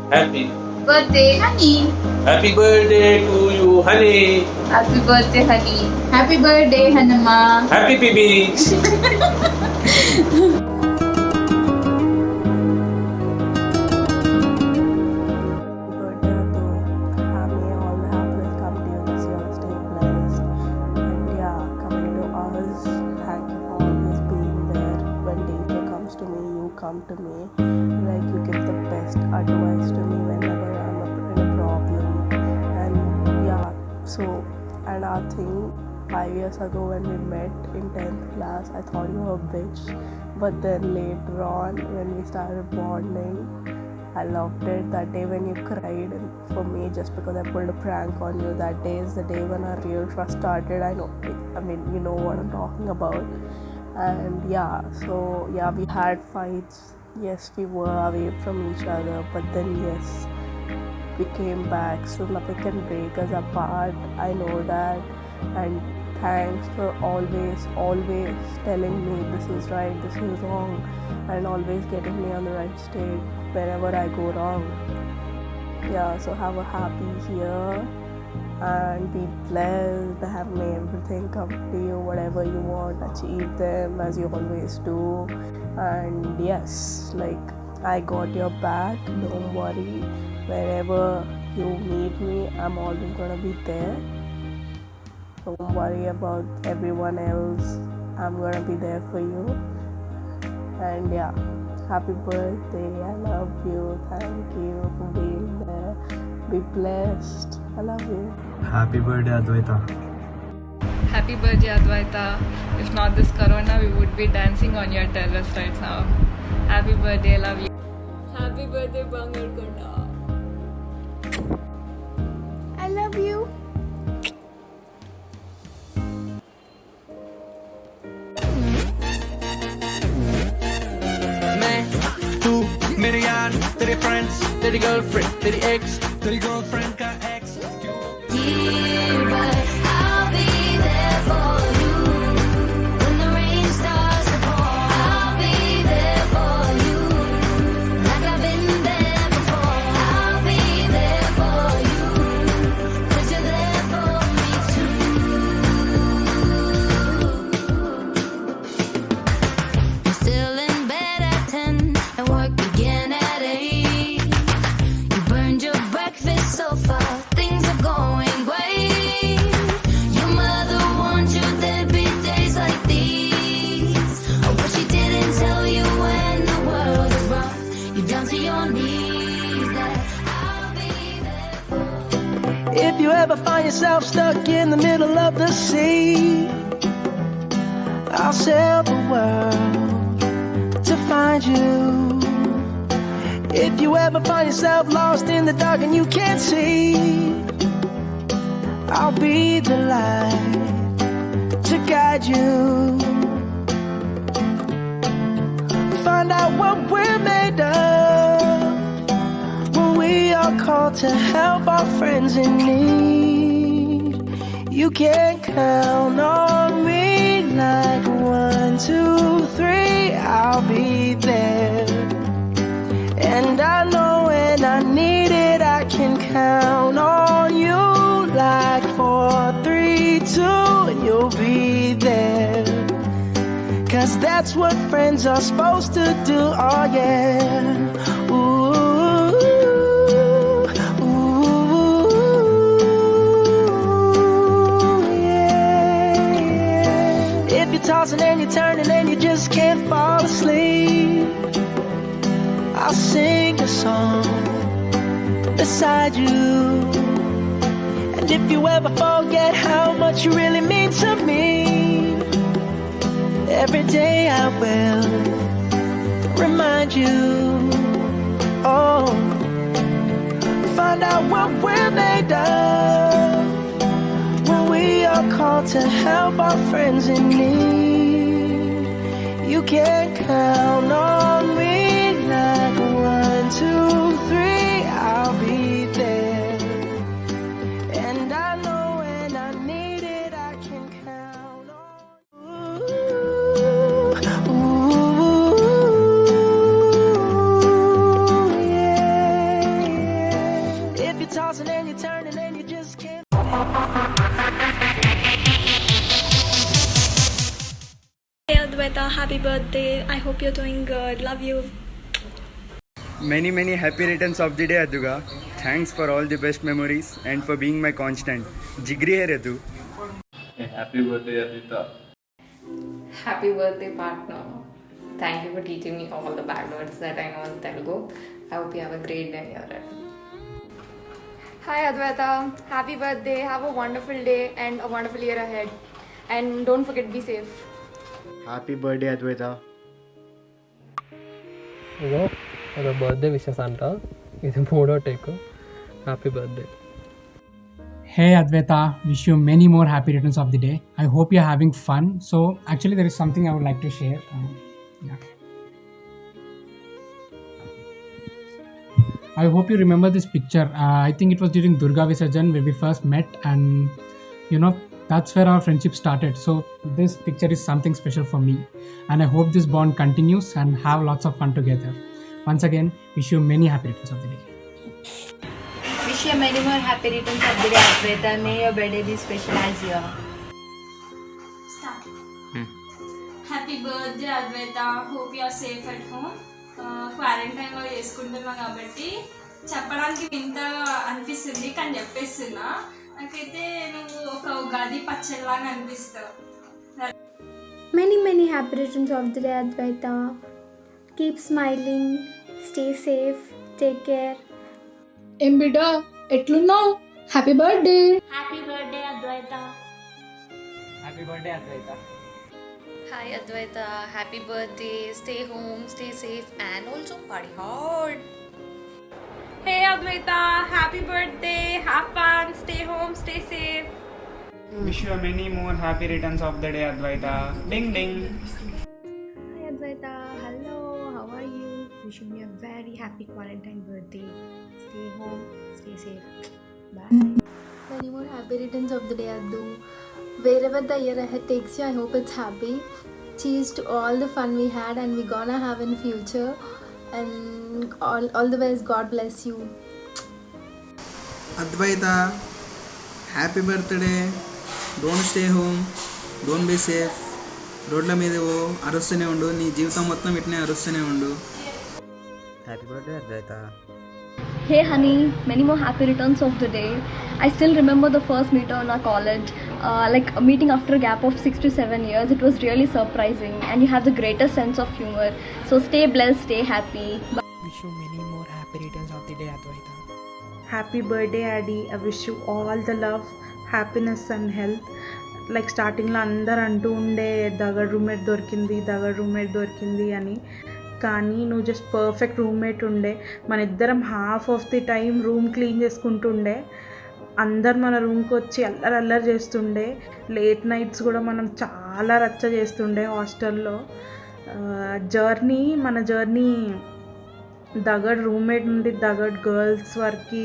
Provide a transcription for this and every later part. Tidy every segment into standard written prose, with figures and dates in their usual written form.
Happy birthday, honey. Happy birthday to you, honey. Happy birthday, honey. Happy birthday, Hanama. Happy baby. birthday to may all the happiness come to you this year. Stay blessed. And yeah, coming to us, thank you for always being there. When danger comes to me, you come to me. Like you give the best advice to me whenever I'm in a problem. And yeah, so another thing, 5 years ago when we met in 10th class, I thought you were a bitch. But then later on, when we started bonding, I loved it. That day when you cried for me just because I pulled a prank on you, that day is the day when our real trust started. I mean, you know what I'm talking about. And yeah, so yeah, we had fights. Yes, we were away from each other, but then yes, we came back. So nothing can break us apart. I know that. And thanks for always telling me this is right, this is wrong, and always getting me on the right state whenever I go wrong. Yeah, so have a happy year and be blessed. Have may everything come to you, whatever you want, achieve them as you always do. And yes, like I got your back, don't worry. Wherever you need me, I'm always gonna be there. Don't worry about everyone else. I'm gonna be there for you. And yeah, happy birthday. I love you. Thank you for being there. Be blessed. I love you. Happy birthday, Advaita. Happy birthday, Advaita. If not this corona, we would be dancing on your terrace right now. Happy birthday, love you. Happy birthday, Bangar Konda. I love you. मेरे यार तेरे friends तेरी girlfriend तेरी x तेरी girlfriend का x If you ever find yourself stuck in the middle of the sea, I'll sail the world to find you. If you ever find yourself lost in the dark and you can't see, I'll be the light to guide you. Find out what we're made of when we are called to help our friends in need. You can count on me like 1, 2, 3, I'll be there. And I know when I need it, I can count on you like 4, 3, 2, and you'll be there. 'Cause that's what friends are supposed to do, oh yeah. Ooh, ooh, yeah, yeah. If you're tossing and you're turning and you just can't fall asleep, I'll sing a song beside you. And if you ever forget how much you really mean to me, every day I will remind you. Oh, find out what we're made of when we are called to help our friends in need. You can count on me like 1, 2, 3, I'll be there. And I know when I need it, I can count on. Ooh, yeah, yeah. happy birthday. I hope you're doing good. Love you. Many happy returns of the day, Aduga. Thanks for all the best memories and for being my constant. Jigri hai Adu. Happy birthday, Adwaita. Happy birthday, partner. Thank you for teaching me all the bad words that I know in Telugu. I hope you have a great day ahead. Hi Adwaita. Happy birthday. Have a wonderful day and a wonderful year ahead. And don't forget, be safe. Happy birthday, Adwaita. ఇగో ఒక birthday wishes అంట, ఇది 3వ take. Happy birthday. Hey Adwaita, wish you many more happy returns of the day. I hope you're having fun. So actually there is something I would like to share. Yeah. I hope you remember this picture. I think it was during Durga Visajan where we first met, and you know that's where our friendship started. So this picture is something special for me, and I hope this bond continues and have lots of fun together. Once again, wish you many happy returns of the day. Wish you many more happy returns of the day, Adwaita. May your birthday be special as you are. Happy birthday Adwaita. Hope you are safe at home. క్వారంటైన్లో చేసుకుంటున్నాం కాబట్టి చెప్పడానికి వింత అనిపిస్తుంది, కానీ చెప్పేస్తున్నా. నాకైతే నువ్వు ఒక Ugadi పచ్చడిలాగా అనిపిస్తావు. Many happy returns of the day, Adwaita. Keep smiling, stay safe, take care. ఏం బిడ్డ ఎట్లున్నావు? Happy birthday. Happy birthday Adwaita. Happy birthday, Adwaita. Hi Adwaita, happy birthday. Stay home, stay safe, and also party hard. Hey Adwaita, happy birthday. Have fun, stay home, stay safe. Wish you many more happy returns of the day, Adwaita. Ding ding. Hi Adwaita, hello, how are you? Wishing you a very happy quarantine birthday. Stay home, stay safe. Bye. Many more happy returns of the day, Addu. Wherever the year ahead takes you, I hope it's happy. Cheers to all the fun we had and we gonna have in future. And all the best. God bless you. Adwaita, happy birthday. Don't stay home. Don't be safe. రోడ్ల మీద అరుస్తూనే ఉండు, నీ జీవితం మొత్తం ఇట్నే అరుస్తూనే ఉండు. Happy birthday, Adwaita. Hey honey, many more happy returns of the day. I still remember the first meeting in our college, like a meeting after a gap of 6 to 7 years. It was really surprising and you have the greatest sense of humor. So stay blessed, stay happy. Bye. Wish you many more happy returns of the day, Adwaita. Happy birthday Addy. I wish you all the love, happiness and health. Like స్టార్టింగ్లో అందరు అంటూ ఉండే దగడ్ roommate దొరికింది అని, కానీ నువ్వు just perfect roommate ఉండే. మన ఇద్దరం half of the time room clean చేసుకుంటుండే, అందరు మన రూమ్కి వచ్చి అల్లరి చేస్తుండే. లేట్ నైట్స్ కూడా మనం చాలా రచ్చ చేస్తుండే హాస్టల్లో. మన జర్నీ దగడ్ రూమ్మేట్ నుండి దగడ్ గర్ల్స్ వరకు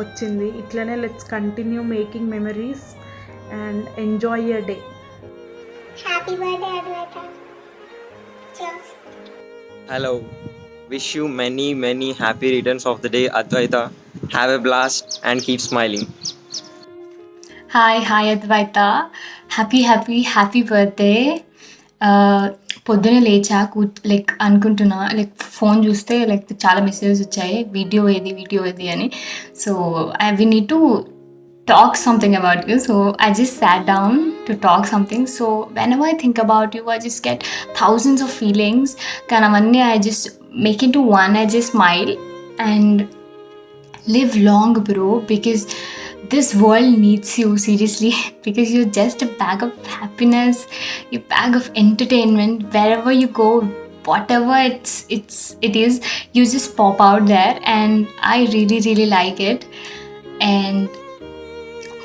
వచ్చింది. ఇట్లనే let's continue making memories and enjoy your day. Happy birthday, Adwaita. Cheers. Hello. Wish you many happy returns of the day, Adwaita. Have a blast and keep smiling. Hi Adwaita. Happy birthday. పొద్దునే లేచా like అనుకుంటున్నా, like phone చూస్తే like చాలా messages వచ్చాయి, video ఏది అని. So we need to talk something about you. So I just sat down to talk something. So whenever I think about you, I just get thousands of feelings. Kanavanni I just make into one. I just smile and live long, bro, because this world needs you, seriously. Because you're just a bag of happiness, a bag of entertainment. Wherever you go, whatever it is, you just pop out there, and I really like it. And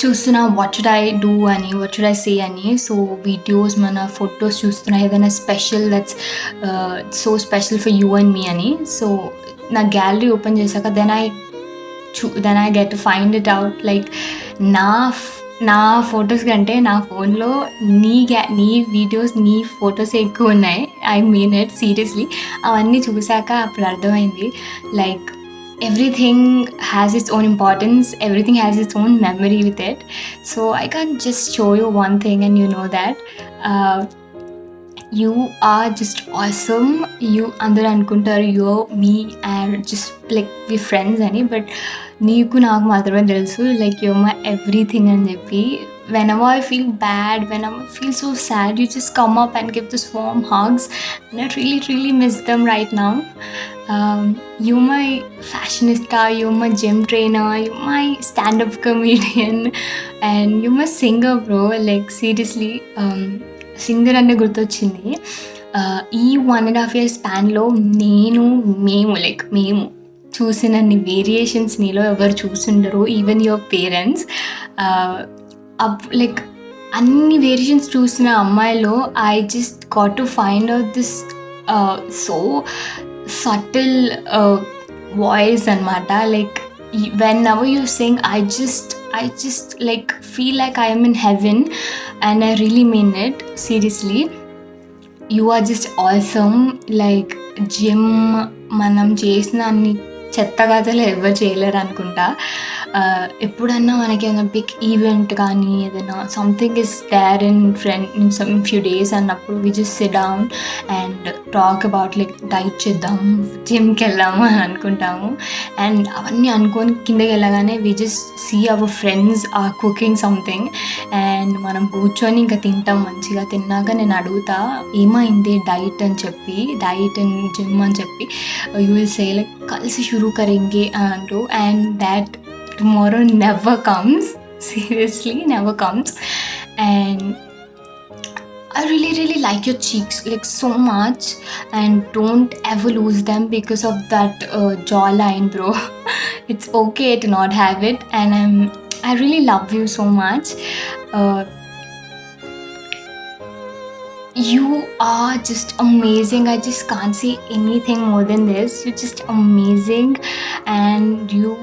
చూస్తున్నా what should I do అని, what should I say అని. So videos, మన photos చూస్తున్నా, ఏదైనా special that's so special for you and me అని. So నా gallery open చేశాక then I get to find it out. Like నా ఫొటోస్ కంటే నా ఫోన్లో నీ వీడియోస్, నీ ఫొటోస్ ఎక్కువ ఉన్నాయి. I mean it seriously. అవన్నీ చూశాక అప్పుడు అర్థమైంది, like everything has its own importance, everything has its own memory with it. So I can't just show you one thing and you know that. You are just awesome. You అందరూ అనుకుంటారు you me and just like we friends అని, but నీకు నాకు మాత్రమే తెలుసు like you my everything అని చెప్పి. Whenever I feel bad, whenever I feel so sad, you just come up and give this warm hugs, and I really, really miss them right now. You're my fashionista, you're my gym trainer, you're my stand-up comedian, and you're my singer, bro. Like seriously, singer అంటే గుర్తొచ్చింది. ఈ 1.5 years స్పాన్లో మేము చూసినన్ని variations నీలో ఎవరు చూసిండరు, even your parents. Like అన్ని variations చూసిన అమ్మాయిలో I just got to find out this so subtle voice అనమాట. Like whenever you sing I just like feel like I am in heaven, and I really mean it seriously. You are just awesome. Like gym మనం చేసిన అన్ని చెత్త కథలు ఎవరు చేయలేరు అనుకుంటా. ఎప్పుడన్నా మనకి ఏదైనా బిగ్ ఈవెంట్ కానీ ఏదైనా something is there in some few days అన్నప్పుడు we just sit down and talk about like diet చేద్దాం, జిమ్కి వెళ్దాము అని అనుకుంటాము. అండ్ అవన్నీ అనుకొని కిందకి వెళ్ళగానే we just see our friends are cooking something, and మనం కూర్చొని ఇంకా తింటాం. మంచిగా తిన్నాక నేను అడుగుతా ఏమైంది డైట్ అని చెప్పి, డైట్ అండ్ జిమ్ అని చెప్పి. యూ విల్ సే లైక్ కలిసి షురూ కరేంగే అంటూ, and that tomorrow never comes. Seriously, never comes. And I really, really like your cheeks like so much, and don't ever lose them because of that jawline, bro. It's okay to not have it, and I really love you so much. You are just amazing. I just can't say anything more than this. You're just amazing, and you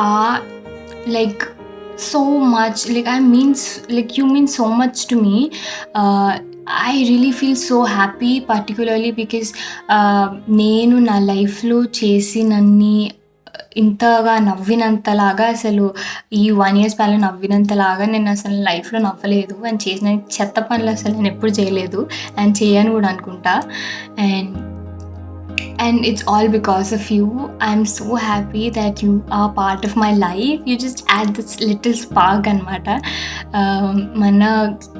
are like so much, like I mean, like you mean so much to me. I really feel so happy, particularly because నేను నా లైఫ్లో చేసినన్ని ఇంతగా నవ్వినంతలాగా అసలు ఈ 1 year స్పాన్లో నవ్వినంతలాగా నేను అసలు లైఫ్లో నవ్వలేదు. And చేసిన చెత్త పనులు అసలు నేను ఎప్పుడు చేయలేదు, అండ్ చేయను కూడా అనుకుంటా. And it's all because of you. I'm so happy that you are part of my life. You just add this little spark anamata. Mana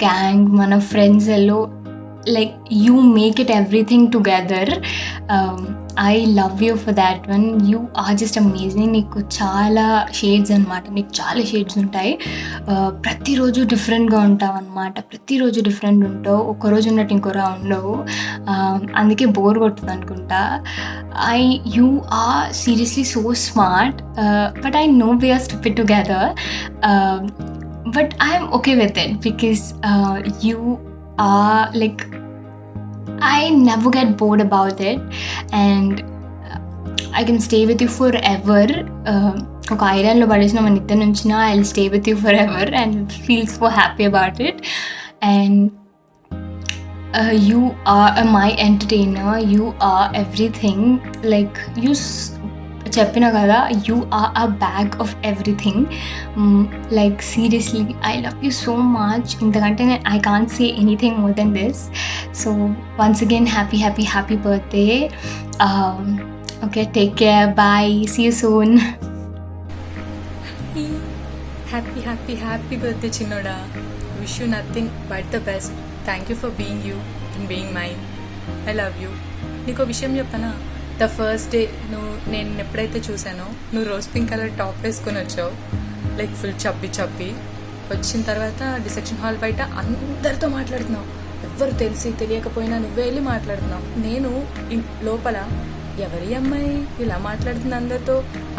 gang, mana friends hello, like you make it everything together. I love you for that one. You are just amazing. నీకు చాలా shades అనమాట, నీకు చాలా shades ఉంటాయి. ప్రతిరోజు డిఫరెంట్గా ఉంటావు అనమాట, ప్రతిరోజు డిఫరెంట్ ఉంటావు. ఒక్కరోజు ఉన్నట్టు ఇంకోరా ఉండవు, అందుకే బోర్ కొడుతుంది అనుకుంటా. You are seriously so smart, but I know we are stupid together, but I'm okay with it because you are like I never get bored about it, and I can stay with you forever. ఒక ఐరన్లో పడేసిన మన ఇద్దరి నుంచి I'll stay with you forever and feel so happy about it. And you are my entertainer, you are everything. Like you చెప్పిన కదా, you are a bag of everything. Like seriously, I love you so much. ఇంతకంటే I can't say anything more than this. So once again, happy birthday. Okay, take care, bye, see you soon. Happy birthday Chinoda. Wish you nothing but the best. Thank you for being you and being mine. I love you. నీకు విషయం చెప్పనా, the first day నేను ఎప్పుడైతే చూసానో నువ్వు rose pink colour top వేసుకొని వచ్చావు, like full చప్పి వచ్చిన తర్వాత డిసెక్షన్ హాల్ బయట అందరితో మాట్లాడుతున్నావు. ఎవరు తెలియకపోయినా నువ్వే వెళ్ళి మాట్లాడుతున్నావు. నేను లోపల ఎవరి అమ్మాయి ఇలా మాట్లాడుతున్న అందరితో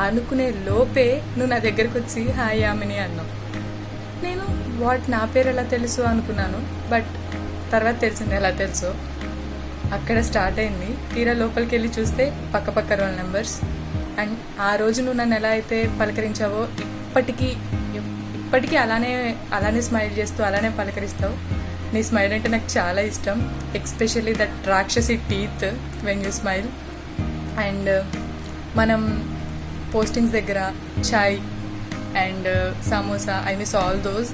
అనుకునే లోపే నువ్వు నా దగ్గరకు వచ్చి హాయ్ యామిని అన్నావు. నేను నా పేరు ఎలా తెలుసు అనుకున్నాను, బట్ తర్వాత తెలిసింది ఎలా తెలుసు. అక్కడ స్టార్ట్ అయింది. తీరా లోపలికి వెళ్ళి చూస్తే పక్క రోల్ నెంబర్స్. అండ్ ఆ రోజు నువ్వు నన్ను ఎలా అయితే పలకరించావో ఇప్పటికీ అలానే స్మైల్ చేస్తూ అలానే పలకరిస్తావు. నీ స్మైల్ అంటే నాకు చాలా ఇష్టం, ఎస్పెషల్లీ దట్ రాక్షసి teeth when you smile. And మనం పోస్టింగ్స్ దగ్గర chai and samosa, I miss all those.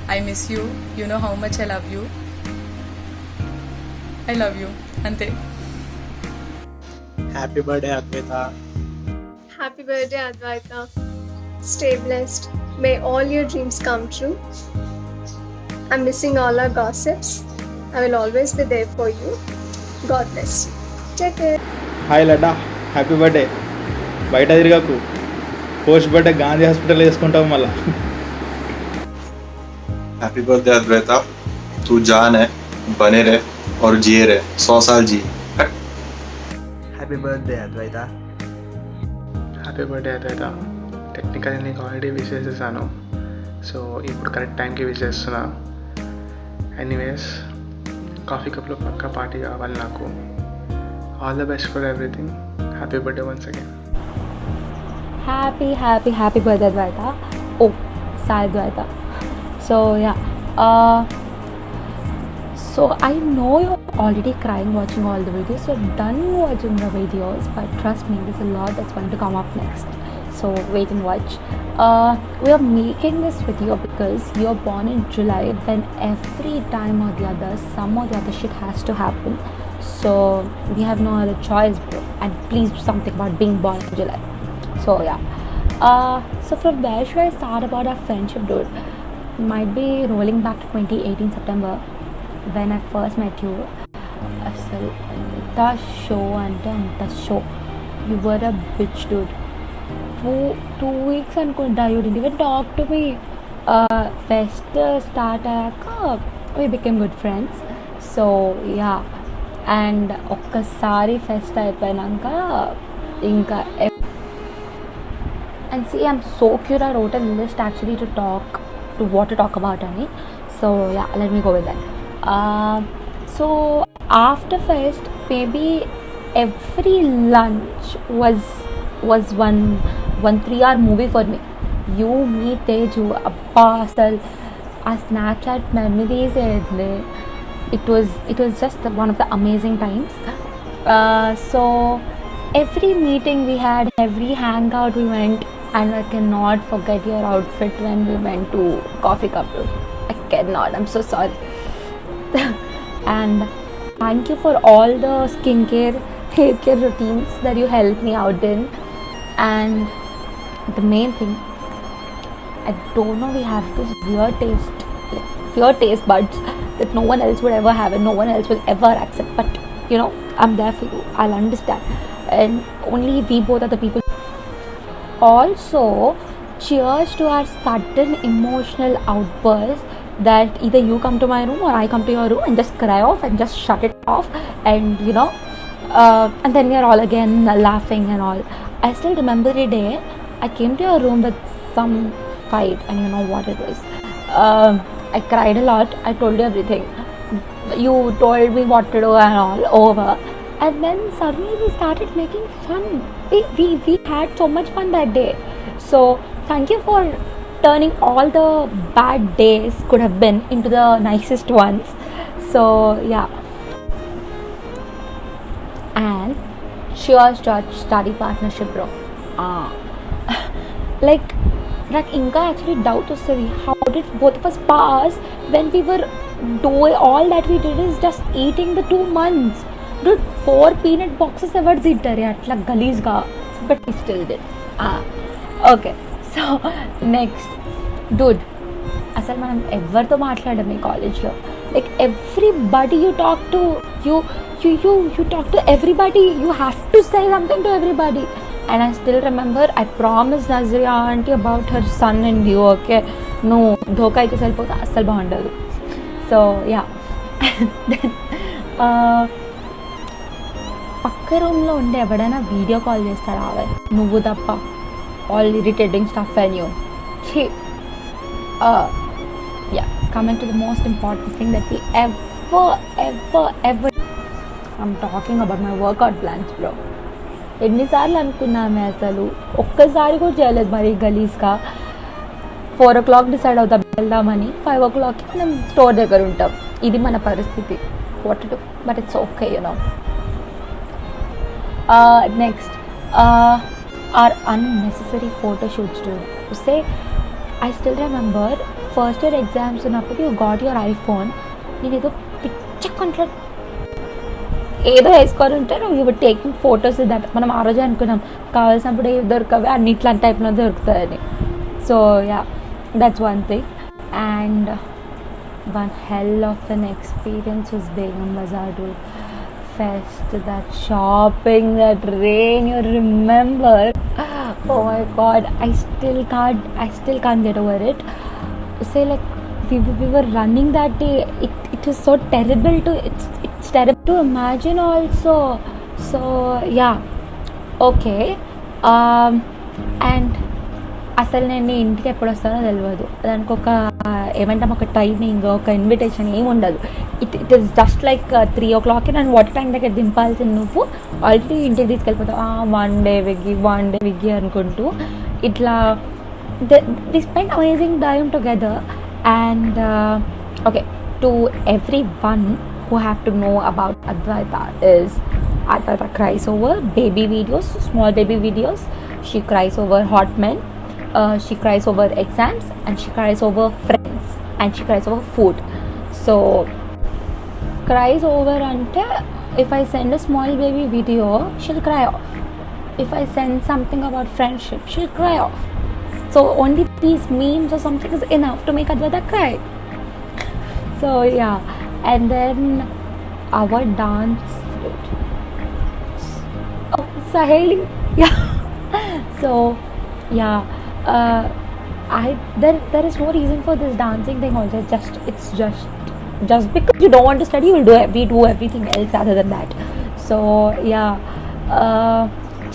I miss you. You know how much I love you. I love you అంతే. Happy birthday Advaita. Happy birthday, Advaita. Stay blessed. May all your dreams come true. I'm missing all our gossips. I will always be there for you. God bless you. Take care. Hi Ladda, happy birthday. బయట తిరగకు, post birthday Gandhi hospital వేసుకుంటావు మళ్ళా. Happy birthday Advaita, तू जान है, बने रहे और जिए रहे, 100 साल जी. హ్యాపీ బర్త్డే అద్వైత. హ్యాపీ బర్త్డే అద్వైత. టెక్నికల్లీ నీకు ఆల్రెడీ విష్ చేసేసాను, సో ఇప్పుడు కరెక్ట్ టైంకి విష్ చేస్తున్నా. ఎనీవేస్, కాఫీ కప్లో పక్కా పార్టీ కావాలి నాకు. All the best for everything. Happy birthday once again. Happy birthday, Advaita. Oh, sorry, Advaita. So yeah, so I know you're already crying watching all the videos. You're done watching the videos, but trust me, there's a lot that's going to come up next. So wait and watch. We are making this video because you're born in July, when every time or the other, some or the other shit has to happen. So we have no other choice, bro. And please do something about being born in July. So yeah. So from where should I start about our friendship, dude? Might be rolling back to 2018 September, when I first met you. Asal the show and the show. You were a bitch, dude. 2 weeks anukunta, you didn't even talk to me. Fest start ayaka we became good friends. So yeah, and ఒక్కసారి pest అయిపోయినాక ఇంకా and see, I'm so curious. I wrote a list actually to what to talk about, Annie. So yeah, let me go with that. So after fest, maybe every lunch was one 3-hour movie for me. You, me, Teju, Abba, Asal, our Snapchat memories. It was just one of the amazing times. So every meeting we had, every hangout we went, and I cannot forget your outfit when we went to Coffee Cup. I cannot. I'm so sorry. And thank you for all the skincare, hair care routines that you helped me out in. And the main thing, I don't know, we have this weird taste buds that no one else would ever have and no one else will ever accept. But you know, I'm there for you. I'll understand. And only we both are the people. Also, cheers to our sudden emotional outburst that either you come to my room or I come to your room and just cry off and just shut it off, and you know, and then we are all again laughing and all. I still remember the day I came to your room with some fight, and you know what it was. I cried a lot. I told you everything. You told me what to do and all over. And then suddenly we started making fun. We had so much fun that day. So thank you for turning all the bad days could have been into the nicest ones. So yeah. And cheers to our study partnership, bro. Like inka actually doubt vastadi, how did both of us pass when we were doing all that we did is just eating the 2 months. Dude, 4 peanut boxes ever తింటారు అట్లా గలీజ్గా, but we still did. Okay, so next, dude, అసలు మనం ఎవరితో మాట్లాడాం ఈ కాలేజ్లో? Like everybody you talk to, you talk to everybody. You have to say something to everybody. And I still remember, I promised Nazria auntie about her son and you, okay? No, ధోకా అయితే సరిపోతే అస్సలు బాగుండదు. So yeah. Then పక్క రూమ్లో ఉండే ఎవడైనా video call చేస్తాడు ఆవే, నువ్వు తప్ప. All irritating stuff and you. Yeah, coming to the most important thing that we ever I'm talking about my workout plans, bro. ఎన్నిసార్లు అనుకున్నామే, అసలు ఒక్కసారి కూడా చేయలేదు. మరి గలీజ్గా 4 o'clock డిసైడ్ అవుతాం వెళ్దామని, 5 o'clockకి మనం స్టోర్ దగ్గర ఉంటాం. ఇది మన పరిస్థితి. What to do, but it's okay, you know. Next, our unnecessary photo shoots, dude. To say, I still remember first year exams ఉన్నప్పుడు you got your iPhone. నేను ఏదో పిచ్చ ఏదో వేసుకొని ఉంటే నువ్వు యూ టేకింగ్ ఫొటోస్ దట్ మనం ఆ రోజే అనుకున్నాం కావాల్సినప్పుడు ఏవి దొరకవి అన్ని ఇట్లాంటి టైప్లో దొరుకుతుందని. So yeah that's one thing. And one hell of an experience was Begum Bazaar dude. Fest, that shopping, that rain, you remember? Oh my god, I still can't get over it. Say like we were running that day. It was so terrible to it's terrible to imagine also. So yeah, okay. And అసలు నేను ఇంటికి ఎప్పుడు వస్తానో తెలియదు. దానికి ఒక ఏమంటాం ఒక timing ఒక ఇన్విటేషన్ ఏమి ఉండదు. It is just like 3 o'clock నన్ను వాటర్ ట్యాంక్ దగ్గర దింపాల్సిన నువ్వు ఆల్రెడీ ఇంటికి తీసుకెళ్ళిపోతావు. వన్ డే విగ్గి అనుకుంటూ ఇట్లా we spend amazing time together. And okay, to everyone who have to know about Advaita is Advaita cries over baby videos, small baby videos. She cries over hot men. She cries over exams, and she cries over friends, and she cries over food. So cries over ante if I send a small baby video, she'll cry off. If I send something about friendship, she'll cry off. So only these memes or something is enough to make Advaita cry. So yeah, and then our dance, oh Saheli, yeah. So yeah, there is no reason for this dancing thing also. It's just because you don't want to study, we do everything else other than that. So yeah,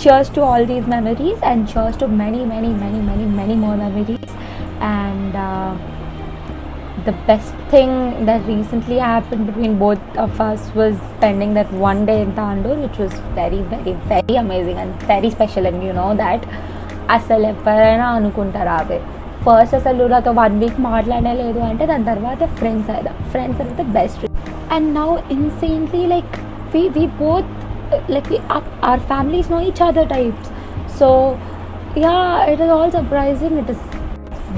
cheers to all these memories, and cheers to many more memories. And the best thing that recently happened between both of us was spending that one day in Tandur, which was very amazing and very special. And you know that అసలు ఎవరైనా అనుకుంటారు అవే first అసలు నాతో 1 week మాట్లాడలేదు అంటే దాని తర్వాత friends అయితే best. And now insanely like we both like our families know each other types. So yeah, it is all surprising. It is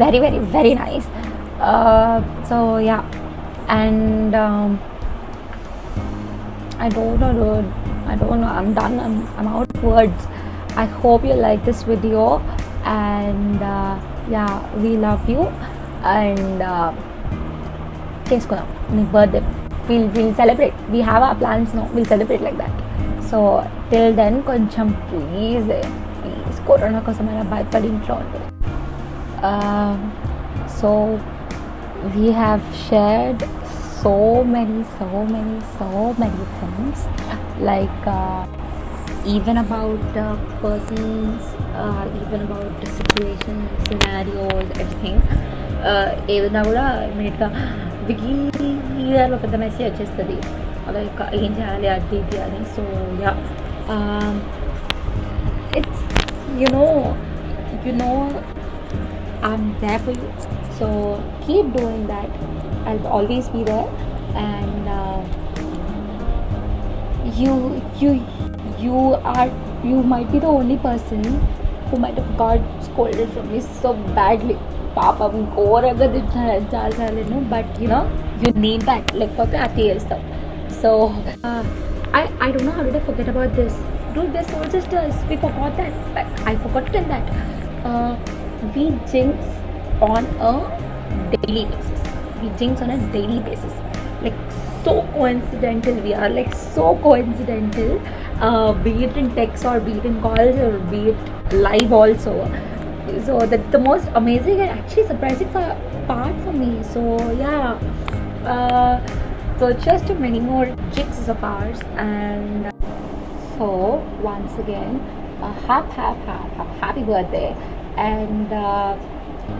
very nice. So yeah, and I don't know dude, I'm done. I'm out of words. I hope you like this video, and yeah, we love you. And చేసుకుందాం నీ birthday, we'll celebrate. We have our plans now, we'll celebrate like that. So till then కొంచెం please corona కోసం అయినా భయపడి ఇంట్లో ఉంటుంది. So we have shared so many things, like even about persons, even about the situations, scenarios, everything. ఏదైనా కూడా ఇమీడియట్గా వికీలో పెద్ద మెసేజ్ వచ్చేస్తుంది లైక్ ఏం చేయాలి అది ఇది అని. So yeah, it's you know I'm there for you, so keep doing that. I'll always be there. And you might be the only person who might have got scolded from me so badly. పాపం ఘోరంగా తిట్టాను చాలాసార్లు, but you need that, లేకపోతే అది చేస్తాం. So I don't know how did I forget about this. Dude, they're soul sisters. We forgot that. I forgot in that. We jinx on a daily basis. Like so coincidental we are. Like so coincidental. Be it in text or be it in calls or be it live also. So that's the most amazing and actually surprising part for me. So yeah. So just many more jinxes of ours. And so once again, happy birthday. And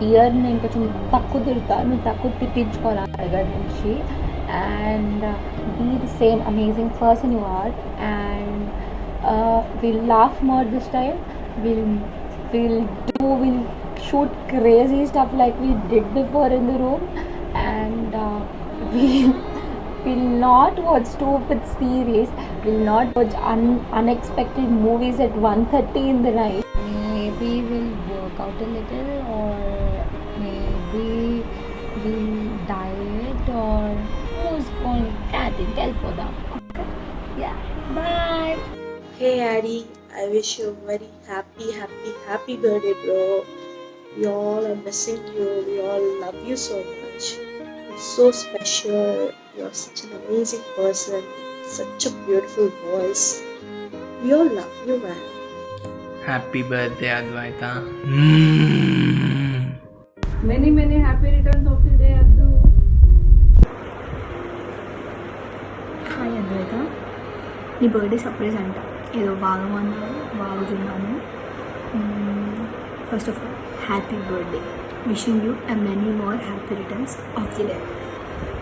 year నేను కొంచెం తక్కువ తిడతాను, నువ్వు తక్కువ తిట్టించుకోవాలి దగ్గర నుంచి. And be the same amazing person you are. And we'll laugh more this time. We'll shoot crazy stuff like we did before in the room. And we'll not watch stupid series. We'll not watch unexpected movies at 1:30 in the night. Maybe we'll work out a little, or maybe we'll diet, or who's going to tell for them. Okay? Yeah. Bye. Hey Addy, I wish you a very happy birthday, bro. We all are missing you. We all love you so much. You're so special. You're such an amazing person. Such a beautiful voice. We all love you, man. Happy birthday, Advaita. Many happy returns of the day, Addu. Hi Adwaita, నీ birthday surprise అంట. ఏదో వాగమన్నాను, వాగుతున్నాను. First of all happy birthday. Wishing you and many more happy returns of the day.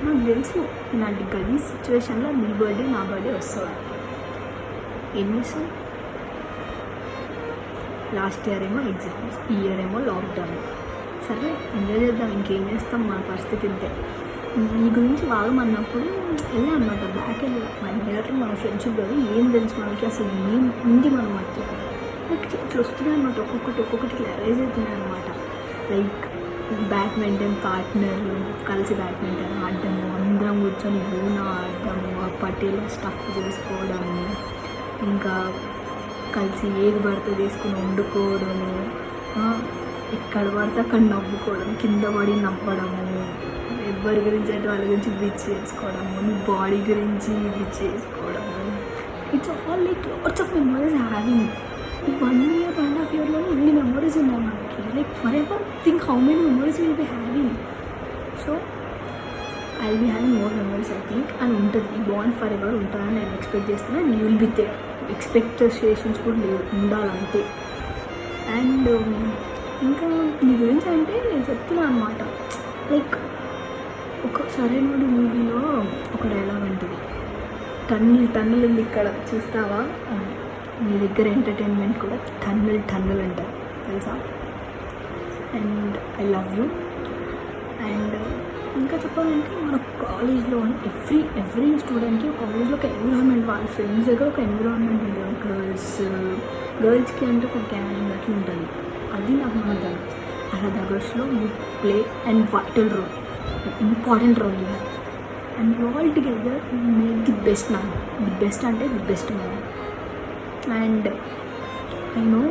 నాకు తెలుసు ఇలాంటి గలీ సిచ్యువేషన్లో నీ బర్త్డే నా బర్త్డే వస్తుంది. ఏం చేస్తాం? లాస్ట్ ఇయర్ ఏమో ఎగ్జామ్స్, ఈ ఇయర్ ఏమో లాక్డౌన్. సరే ఎంజాయ్ చేద్దాం, ఇంకేం చేస్తాం, మన పరిస్థితి ఇంతే. నీ గురించి వాగమన్నప్పుడు వెళ్ళా అనమాట, బ్యాక్ వెళ్ళా. 1 year మన ఫ్రెండ్షిప్ కదా, ఏం తెలుసు మనకి, అసలు ఏం ఉంది మన మధ్య. లైక్ ఇట్లా వస్తున్నాయి అనమాట, ఒక్కొక్కటి ఇట్లా అరైజ్ అవుతున్నాయి అనమాట. లైక్ బ్యాడ్మింటన్ పార్ట్నర్, కలిసి బ్యాడ్మింటన్ ఆడడము, అందరం కూర్చొని లూనా ఆడడము, ఆ పట్టేలా స్టఫ్ చేసుకోవడము, ఇంకా కలిసి ఏది పడితే తీసుకుని వండుకోవడము, ఎక్కడ పడితే అక్కడ నవ్వుకోవడం, కింద పడి నవ్వడము, ఎవరి గురించి అంటే వాళ్ళ గురించి బిచ్ చేసుకోవడము, నీ బాడీ గురించి బిచ్ చేసుకోవడము. It's all like lots of memories having. ఈ 1 year 1.5 yearలో ఇన్ని మెమరీస్ ఉన్నాయి మనకి. Like for ever think how many memories will be having. So I will be having more memories I think. అని ఉంటుంది, ఈ బాండ్ ఫర్ ఎవర్ ఉంటుందని నేను expect చేస్తున్నా. And you will be there. Expectations కూడా లేవు, ఉండాలంతే. అండ్ ఇంకా నీ గురించి అంటే నేను చెప్తున్నాను అనమాట. లైక్ ఒక సరైనోడు మూవీలో ఒక డైలాగ్ ఉంటుంది, టన్నులు ఉంది ఇక్కడ చూస్తావా అని. నీ దగ్గర ఎంటర్టైన్మెంట్ కూడా టన్నులు అంటారు తెలుసా. And I love you. And ఇంకా చెప్పాలంటే మన కాలేజ్లో ఎవ్రీ స్టూడెంట్కి కాలేజ్లో ఒక ఎన్విరాన్మెంట్, వాళ్ళ ఫ్రెండ్స్ దగ్గర ఒక ఎన్విరాన్మెంట్ ఉంటుంది. గర్ల్స్కి అంటే ఒక గ్యాంగ్ అట్లా ఉంటుంది. అది నాకు మన దగ్గర. అలా దగ్గరలో you play and vital role, important role you have. And all together make the best man. The best అంటే the best man. And I know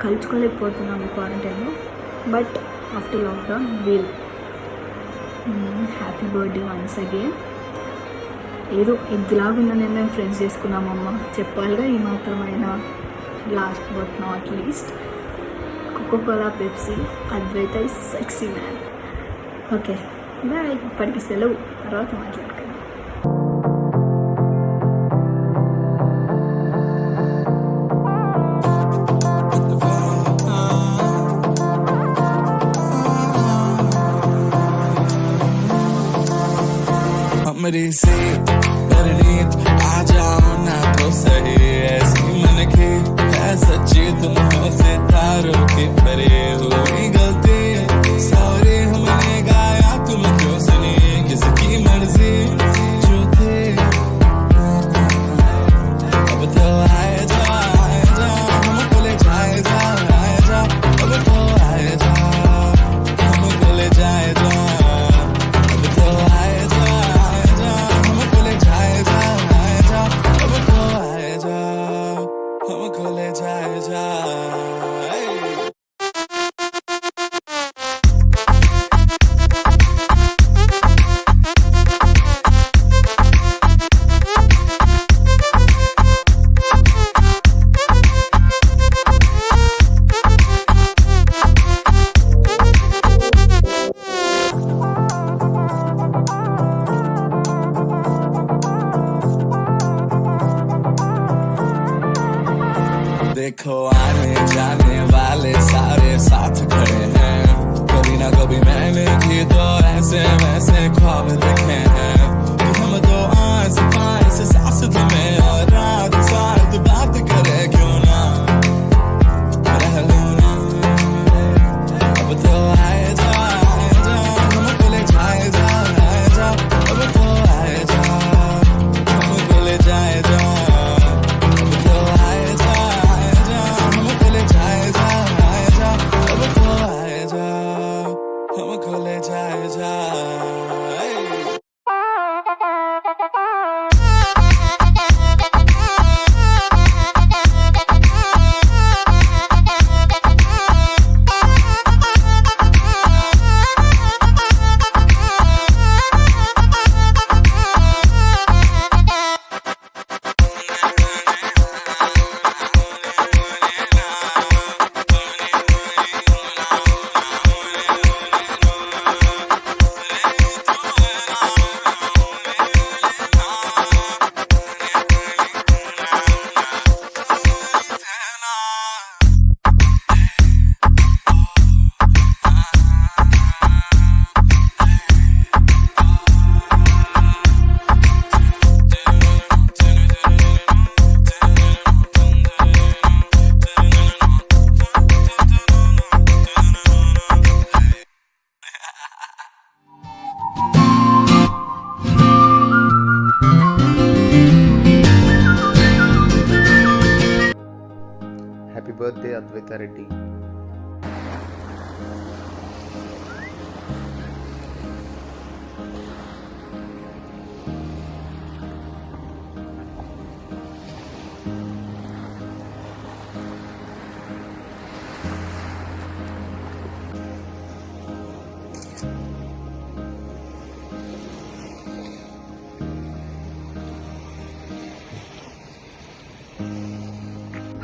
కలుసుకోలేకపోతున్నాము క్వారంటైన్లో, but after lockdown will. Happy birthday once again. ఏదో ఎద్దులాగున్నా మేము friends చేసుకున్నామమ్మ, చెప్పాలిగా ఈ మాత్రమైనా. Last but not least, Coca Cola Pepsi, Adwaita is sexy man. Okay bye, ఇప్పటికి సెలవు, తర్వాత మాట్లాడుకుందాం. मेरी से परनीत आ जाओ ना तो सही, ऐसी मन की है सच्ची तुम हो सितारों की परे हुई गलती। सॉरी हमने गाया तुम क्यों सुनी, किसकी मर्जी जो थे। अब तो आए जा हमको ले जाए जा, अब तो आए जा हमको ले जाए जा, अब तो आए जा हमको ले जाए जा, अब तो आए जा हमको ले जाए जा। देखो आने जाने वाले सारे साथ खड़े हैं, कभी ना कभी मैंने भी तो ऐसे वैसे ख्वाब देखे हैं कि हम तो आस पास सास में और रात साथ बात करे क्यों ना रह लो ना। अब तो आए जा हमको ले जाए जा, अब तो आए जा हमको ले जाए जा, अब तो आए जा हमको ले जाए जा, अब तो आए जा हमको ले जाए जा। Happy birthday Advaita Reddy.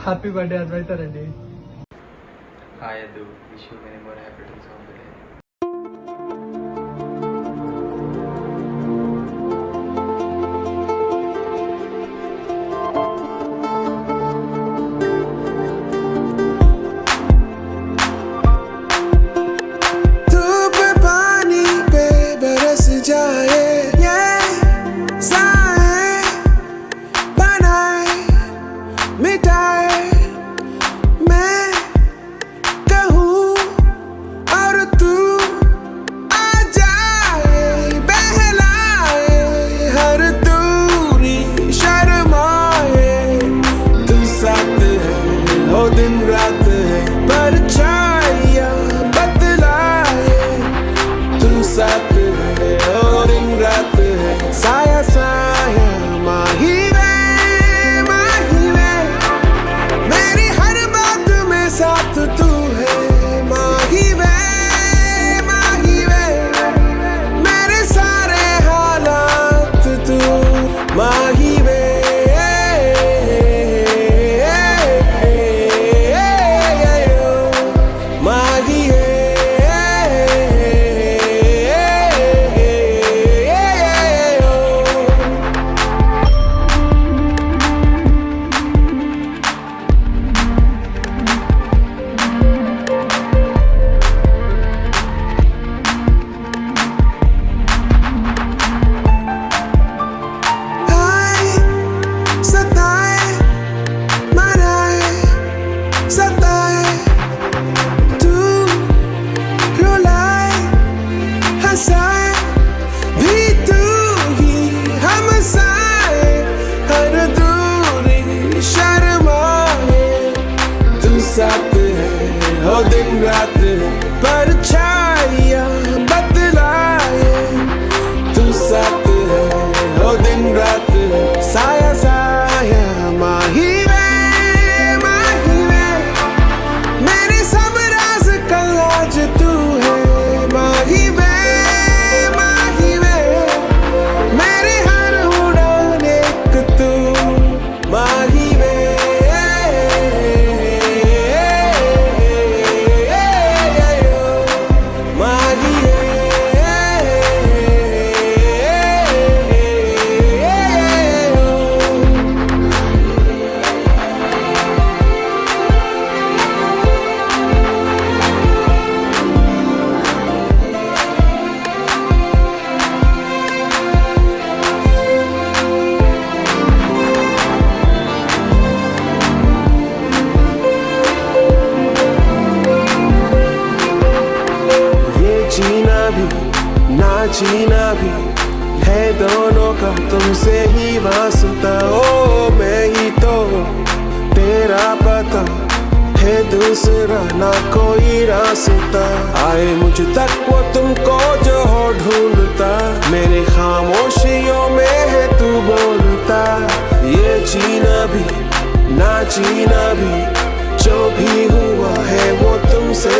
Happy birthday Advaita Reddy. Hi Addu, wish you many more happy returns of the day. धूप पानी पे बरस जाए ये साए बनाए मिटाए मैं कहूँ और तू आ जाए बहलाए हर दूरी शर्माए तू साथ है हो दिन रात है परछाइयाँ बतलाए तू साथ है हो दिन रात है साया साया माही मेरी हर बात में साथ तू है माही वे मेरे सारे हालात तू माही वे माही आए सताए मनाए सताए तू रुलाए हंसाए भी तू ही हम साए हर दूरी शर्माए तू साथ है हो दिन रात परछाइयाँ बतलाए तू साथ है हो दिन रात साया साया माही वे मेरे सब राज कल आज तू है माही वे मेरे हर उड़ान एक तू माही वे ये जीना भी ना जीना भी है दोनों का तुमसे ही वास्ता ओ मैं ही तो तेरा पता है दूसरा ना कोई रास्ता आए मुझ तक वो तुमको जो हो ढूंढता मेरे खामोशियों में है तू बोलता ये जीना भी ना जीना भी जो भी हुआ है वो तुमसे